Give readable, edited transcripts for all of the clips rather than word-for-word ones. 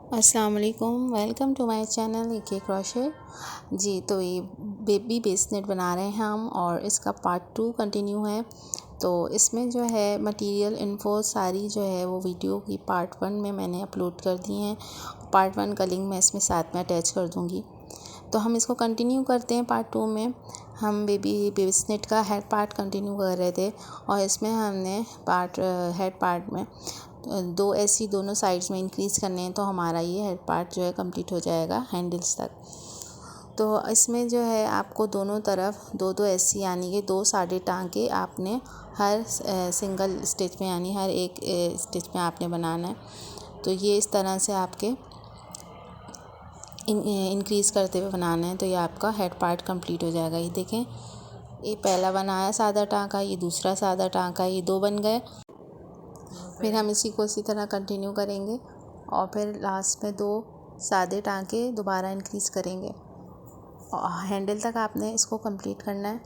अस्सलाम वालेकुम, welcome to my channel के क्रोशे। जी, तो ये बेबी बेसनेट बना रहे हैं हम और इसका पार्ट 2 कंटिन्यू है। तो इसमें जो है मटेरियल इन्फो सारी जो है वो वीडियो की पार्ट 1 में मैंने अपलोड कर दी हैं। पार्ट 1 का लिंक मैं इसमें साथ में अटैच कर दूँगी। तो हम इसको कंटिन्यू करते हैं। पार्ट 2 में हम बेबी बेसनेट का हेड पार्ट कंटिन्यू कर रहे थे और इसमें हमने हेड पार्ट में दो ऐसी दोनों साइड्स में इंक्रीज़ करने हैं, तो हमारा ये हेड पार्ट जो है कंप्लीट हो जाएगा हैंडल्स तक। तो इसमें जो है आपको दोनों तरफ दो दो ऐसी यानी कि 2 साढ़े टाँके आपने हर सिंगल स्टिच में यानी हर एक स्टिच में आपने बनाना है। तो ये इस तरह से आपके इंक्रीज़ करते हुए बनाना है, तो ये आपका हेड पार्ट कंप्लीट हो जाएगा। ये देखें, ये पहला बनाया सादा टाँका, ये दूसरा सादा टाँका, ये 2 बन गए। फिर हम इसी को इसी तरह कंटिन्यू करेंगे और फिर लास्ट में 2 सादे टाँके दोबारा इंक्रीज़ करेंगे और हैंडल तक आपने इसको कंप्लीट करना है।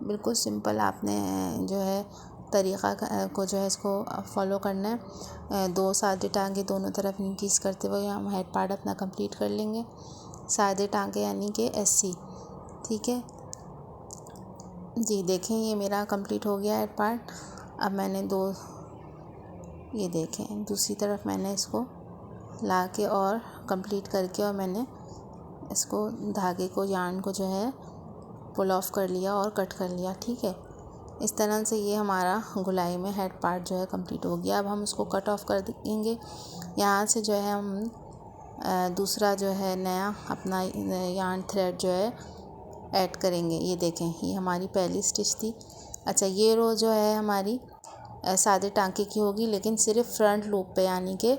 बिल्कुल सिंपल आपने जो है तरीक़ा को जो है इसको फॉलो करना है। 2 सादे टाँके दोनों तरफ इंक्रीज़ करते हुए हम हेड पार्ट अपना कंप्लीट कर लेंगे। सादे टाँके यानी कि 80, ठीक है जी। देखें, ये मेरा कंप्लीट हो गया हेड पार्ट। अब मैंने ये देखें दूसरी तरफ मैंने इसको ला के और कंप्लीट करके और मैंने इसको धागे को यार्न को जो है पुल ऑफ कर लिया और कट कर लिया, ठीक है। इस तरह से ये हमारा गुलाई में हेड पार्ट जो है कंप्लीट हो गया। अब हम इसको कट ऑफ कर देंगे। यहाँ से जो है हम दूसरा जो है नया अपना यार्न थ्रेड जो है ऐड करेंगे। ये देखें, ये हमारी पहली स्टिच थी। अच्छा, ये रो जो है हमारी सादे टाँके की होगी, लेकिन सिर्फ फ्रंट लूप पे यानी कि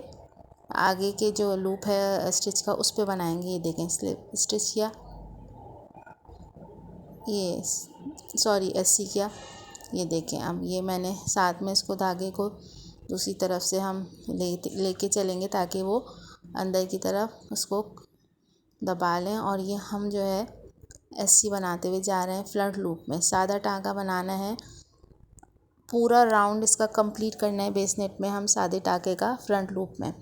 आगे के जो लूप है स्टिच का उस पे बनाएंगे। ये देखें, स्लिप स्टिच किया, ये सॉरी अस्सी किया। ये देखें, अब ये मैंने साथ में इसको धागे को दूसरी तरफ से हम लेके चलेंगे ताकि वो अंदर की तरफ उसको दबा लें। और ये हम जो है अस्सी बनाते हुए जा रहे हैं फ्रंट लूप में। सादा टाँका बनाना है, पूरा राउंड इसका कंप्लीट करना है बेसनेट में हम सादे टाँके का फ्रंट लूप में।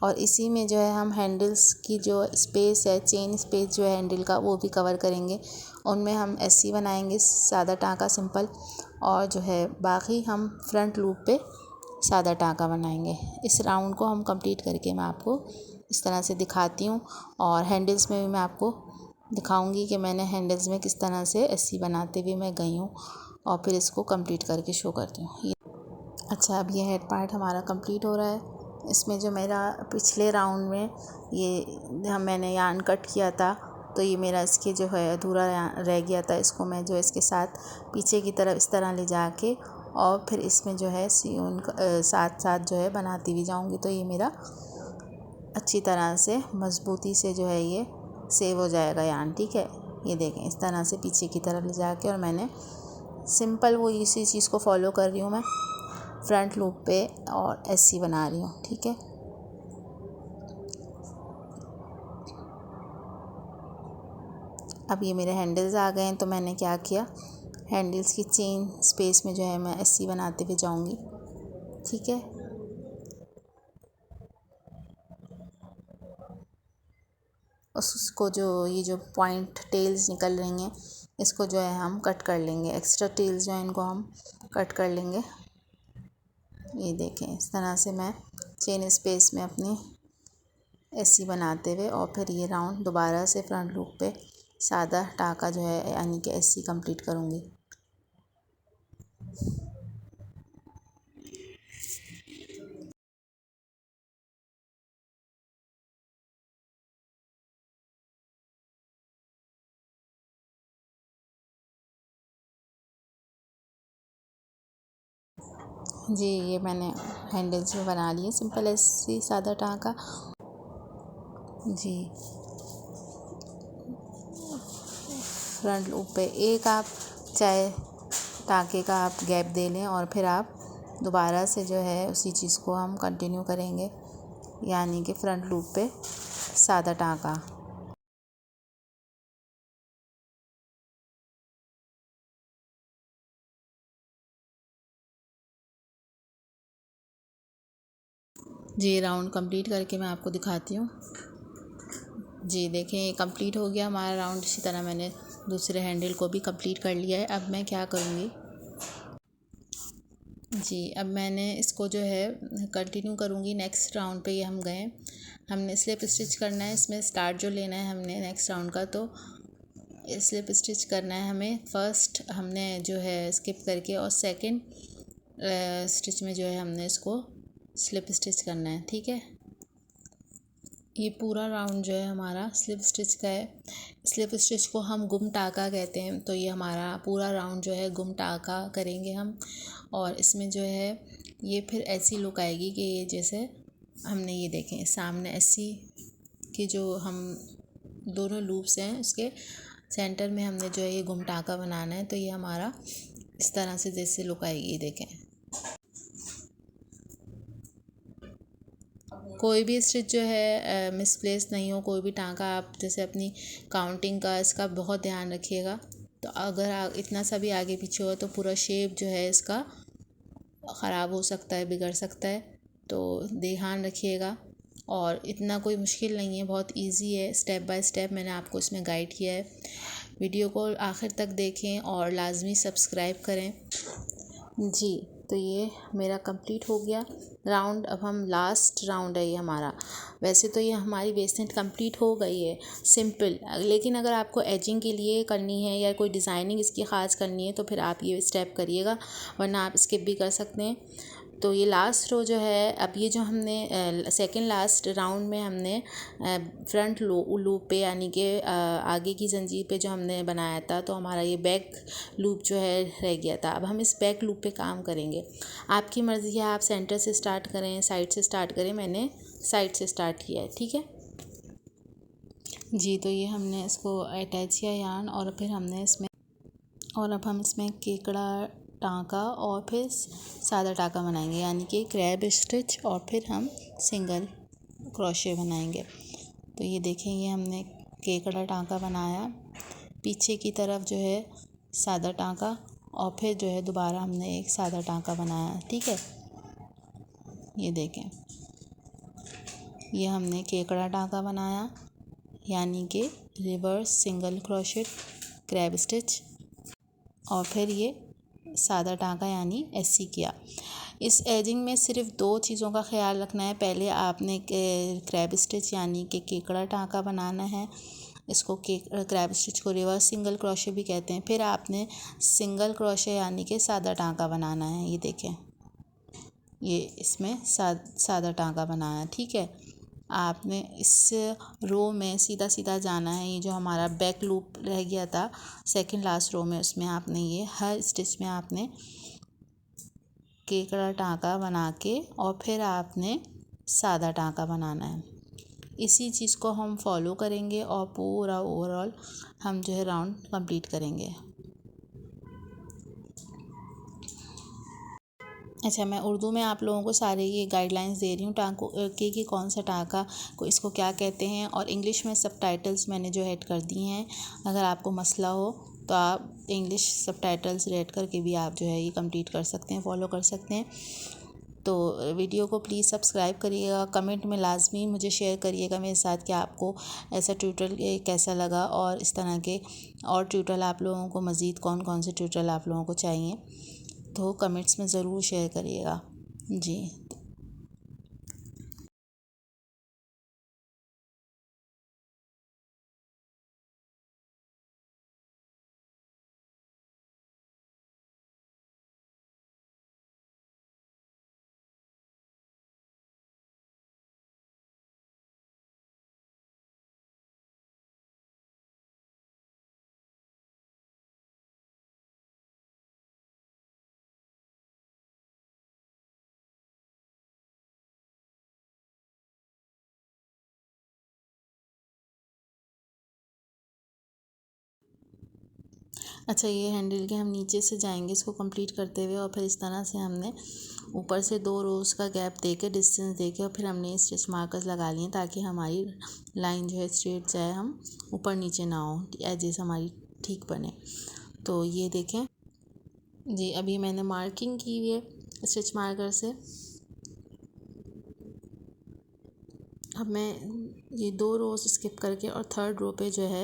और इसी में जो है हम हैंडल्स की जो स्पेस है, चेन स्पेस जो है हैंडल का, वो भी कवर करेंगे। उनमें हम ऐसी बनाएंगे सादा टाँका सिंपल, और जो है बाकी हम फ्रंट लूप पे सादा टाँका बनाएंगे। इस राउंड को हम कंप्लीट करके मैं आपको इस तरह से दिखाती हूँ और हैंडल्स में भी मैं आपको दिखाऊंगी कि मैंने हैंडल्स में किस तरह से ऐसी बनाते हुए मैं गई हूँ और फिर इसको कंप्लीट करके शो करती हूँ। अच्छा, अब ये हेड पार्ट हमारा कंप्लीट हो रहा है। इसमें जो मेरा पिछले राउंड में मैंने यार्न कट किया था, तो ये मेरा इसके जो है अधूरा रह गया था। इसको मैं जो इसके साथ पीछे की तरफ इस तरह ले जाके और फिर इसमें जो है सियून साथ साथ जो है बनाती भी जाऊँगी, तो ये मेरा अच्छी तरह से मज़बूती से जो है ये सेव हो जाएगा यार्न, ठीक है। ये देखें, इस तरह से पीछे की तरफ ले जाके और मैंने सिंपल वो इसी चीज़ को फॉलो कर रही हूँ मैं फ्रंट लूप पे और ऐसी बना रही हूँ, ठीक है। अब ये मेरे हैंडल्स आ गए हैं, तो मैंने क्या किया, हैंडल्स की चेन स्पेस में जो है मैं ऐसी बनाते हुए जाऊँगी, ठीक है। उसको ये जो पॉइंट टेल्स निकल रही हैं, इसको जो है हम कट कर लेंगे। एक्स्ट्रा टेल्स जो है इनको हम कट कर लेंगे। ये देखें, इस तरह से मैं चेन स्पेस में अपनी ऐसी बनाते हुए और फिर ये राउंड दोबारा से फ्रंट लूप पे सादा टाँका जो है यानी कि ऐसी कंप्लीट करूँगी। जी, ये मैंने हैंडल्स में बना लिए सिंपल ऐसी सादा टाँका। जी, फ्रंट लूप पे एक आप चाहे टाँके का आप गैप दे लें और फिर आप दोबारा से जो है उसी चीज़ को हम कंटिन्यू करेंगे यानी कि फ्रंट लूप पे सादा टाँका। जी राउंड कंप्लीट करके मैं आपको दिखाती हूँ। जी देखें, ये कंप्लीट हो गया हमारा राउंड। इसी तरह मैंने दूसरे हैंडल को भी कंप्लीट कर लिया है। अब मैं क्या करूँगी जी, अब मैंने इसको जो है कंटिन्यू करूँगी नेक्स्ट राउंड पे। ये हम गए, हमने स्लिप स्टिच करना है। इसमें स्टार्ट जो लेना है हमने नेक्स्ट राउंड का, तो स्लिप स्टिच करना है हमें। फर्स्ट हमने जो है स्किप करके और सेकंड स्टिच में जो है हमने इसको स्लिप स्टिच करना है। ठीक है, ये पूरा राउंड जो है हमारा स्लिप स्टिच का है। स्लिप स्टिच को हम गुम टाका कहते हैं। तो ये हमारा पूरा राउंड जो है गुम टाका करेंगे हम। और इसमें जो है ये फिर ऐसी लुक आएगी कि ये जैसे हमने ये देखें सामने ऐसी कि जो हम दोनों लूप्स हैं उसके सेंटर में हमने जो है ये गुम टाका बनाना है। तो ये हमारा इस तरह से जैसे लुक आएगी, देखें। कोई भी स्टिच जो है मिसप्लेस नहीं हो, कोई भी टाँका आप जैसे अपनी काउंटिंग का इसका बहुत ध्यान रखिएगा। तो अगर इतना सा भी आगे पीछे हो तो पूरा शेप जो है इसका ख़राब हो सकता है, बिगड़ सकता है। तो ध्यान रखिएगा। और इतना कोई मुश्किल नहीं है, बहुत इजी है। स्टेप बाय स्टेप मैंने आपको इसमें गाइड किया है। वीडियो को आखिर तक देखें और लाजमी सब्सक्राइब करें। जी, तो ये मेरा कंप्लीट हो गया राउंड। अब हम लास्ट राउंड है ये हमारा। वैसे तो ये हमारी वेस्टनेट कंप्लीट हो गई है सिंपल, लेकिन अगर आपको एजिंग के लिए करनी है या कोई डिज़ाइनिंग इसकी ख़ास करनी है तो फिर आप ये स्टेप करिएगा, वरना आप स्किप भी कर सकते हैं। तो ये लास्ट रो जो है, अब ये जो हमने सेकंड लास्ट राउंड में हमने फ्रंट लूप पे यानी कि आगे की जंजीर पे जो हमने बनाया था, तो हमारा ये बैक लूप जो है रह गया था। अब हम इस बैक लूप पे काम करेंगे। आपकी मर्ज़ी है, आप सेंटर से स्टार्ट करें, साइड से स्टार्ट करें। मैंने साइड से स्टार्ट किया है। ठीक है जी, तो ये हमने इसको अटैच किया यार्न और फिर हमने इसमें और अब हम इसमें केकड़ा टाँका और फिर सादा टाँका बनाएंगे, यानी कि क्रैब स्टिच, और फिर हम सिंगल क्रोशे बनाएंगे। तो ये देखें, ये हमने केकड़ा टाँका बनाया, पीछे की तरफ जो है सादा टाँका, और फिर जो है दोबारा हमने एक सादा टाँका बनाया। ठीक है, ये देखें, ये हमने केकड़ा टाँका बनाया यानी कि reverse single crochet crab stitch, और फिर ये सादा टाँका यानी एसी किया। इस एजिंग में सिर्फ दो चीज़ों का ख्याल रखना है। पहले आपने क्रैब स्टिच यानी कि केकड़ा टाँका बनाना है। इसको क्रैब स्टिच को रिवर्स सिंगल क्रोशे भी कहते हैं। फिर आपने सिंगल क्रोशे यानी कि सादा टाँका बनाना है। ये देखें, ये इसमें सादा टाँका बनाना। ठीक है, आपने इस रो में सीधा सीधा जाना है। ये जो हमारा बैक लूप रह गया था सेकंड लास्ट रो में, उसमें आपने ये हर स्टिच में आपने केकड़ा टाँका बना के और फिर आपने सादा टाँका बनाना है। इसी चीज़ को हम फॉलो करेंगे और पूरा ओवरऑल हम जो है राउंड कंप्लीट करेंगे। अच्छा, मैं उर्दू में आप लोगों को सारे ये गाइडलाइंस दे रही हूँ टाँकों कि कौन सा टाँका को इसको क्या कहते हैं, और इंग्लिश में सबटाइटल्स मैंने जो ऐड कर दी हैं। अगर आपको मसला हो तो आप इंग्लिश सबटाइटल्स ऐड करके भी आप जो है ये कंप्लीट कर सकते हैं, फॉलो कर सकते हैं। तो वीडियो को प्लीज़ सब्सक्राइब करिएगा, कमेंट में लाजमी मुझे शेयर करिएगा मेरे साथ कि आपको ऐसा ट्यूटोरियल कैसा लगा, और इस तरह के और ट्यूटोरियल आप लोगों को मज़ीद कौन कौन से ट्यूटोरियल आप लोगों को चाहिए, तो कमेंट्स में ज़रूर शेयर करिएगा। जी। अच्छा, ये हैंडल के हम नीचे से जाएंगे इसको कंप्लीट करते हुए, और फिर इस तरह से हमने ऊपर से 2 रोज़ का गैप देके डिस्टेंस देके और फिर हमने स्टिच मार्कर्स लगा लिए ताकि हमारी लाइन जो है स्ट्रेट जाए, हम ऊपर नीचे ना हो, एजेस हमारी ठीक बने। तो ये देखें जी, अभी मैंने मार्किंग की हुई है स्टिच मार्कर से। अब मैं ये 2 रोज़ स्किप करके और थर्ड रो पे जो है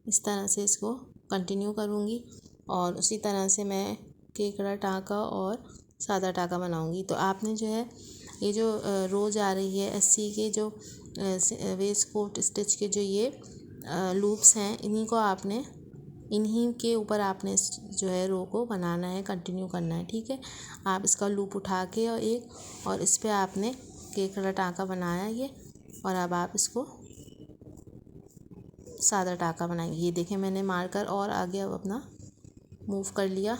इस तरह से इसको कंटिन्यू करूँगी और उसी तरह से मैं केकड़ा टाँका और सादा टाँका बनाऊँगी। तो आपने जो है ये जो रोज़ आ रही है 80 के जो वेस्ट कोट स्टिच के जो ये लूप्स हैं, इन्हीं को आपने इन्हीं के ऊपर आपने जो है रो को बनाना है, कंटिन्यू करना है। ठीक है, आप इसका लूप उठा के और इस पे आपने केकड़ा टाँका बनाया ये, और अब आप इसको सादा टाँका बनाएंगे। ये देखें मैंने मार्कर और आगे अब अपना मूव कर लिया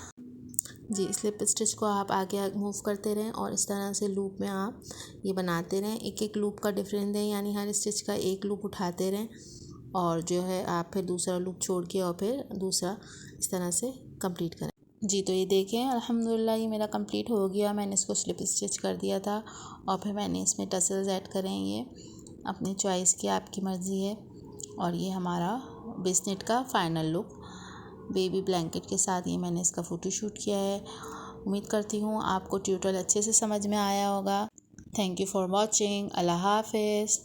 जी। स्लिप स्टिच को आप आगे मूव करते रहें और इस तरह से लूप में आप ये बनाते रहें। एक एक लूप का डिफरेंस दें, यानी हर स्टिच का एक लूप उठाते रहें और जो है आप फिर दूसरा लूप छोड़ के और फिर दूसरा इस तरह से कंप्लीट करें जी। तो ये देखें अल्हम्दुलिल्लाह ये मेरा कंप्लीट हो गया। मैंने इसको स्लिप स्टिच कर दिया था और फिर मैंने इसमें टसल्स ऐड करें, ये अपनी चॉइस की, आपकी मर्ज़ी है। और ये हमारा बिस्नेट का फाइनल लुक बेबी ब्लैंकेट के साथ ये मैंने इसका फ़ोटोशूट किया है। उम्मीद करती हूँ आपको ट्यूटोरियल अच्छे से समझ में आया होगा। Thank you for watching. अल्लाह हाफ़िज़।